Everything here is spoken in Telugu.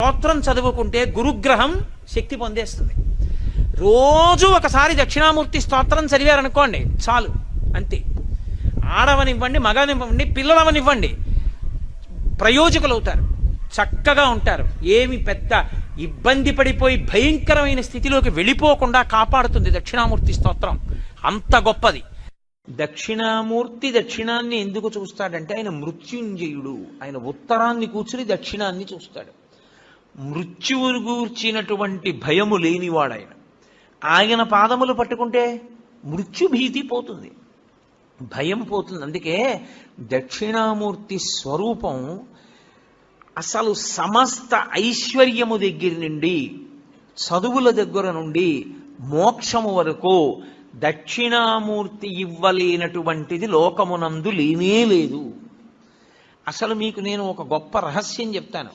స్తోత్రం చదువుకుంటే గురుగ్రహం శక్తి పొందేస్తుంది. రోజు ఒకసారి దక్షిణామూర్తి స్తోత్రం చదివారనుకోండి చాలు, అంతే. ఆడవనివ్వండి, మగనివ్వండి, పిల్లలవనివ్వండి, ప్రయోజకులవుతారు, చక్కగా ఉంటారు. ఏమి పెద్ద ఇబ్బంది పడిపోయి భయంకరమైన స్థితిలోకి వెళ్ళిపోకుండా కాపాడుతుంది దక్షిణామూర్తి స్తోత్రం. అంత గొప్పది. దక్షిణామూర్తి దక్షిణాన్ని ఎందుకు చూస్తాడంటే ఆయన మృత్యుంజయుడు. ఆయన ఉత్తరాన్ని కూర్చుని దక్షిణాన్ని చూస్తాడు. మృత్యువును గూర్చినటువంటి భయము లేనివాడు ఆయన. ఆయన పాదములు పట్టుకుంటే మృత్యుభీతి పోతుంది, భయం పోతుంది. అందుకే దక్షిణామూర్తి స్వరూపం అసలు సమస్త ఐశ్వర్యము దగ్గర నుండి, చదువుల దగ్గర నుండి, మోక్షము వరకు దక్షిణామూర్తి ఇవ్వలేనటువంటిది లోకమునందు లేనే లేదు. అసలు మీకు నేను ఒక గొప్ప రహస్యం చెప్తాను.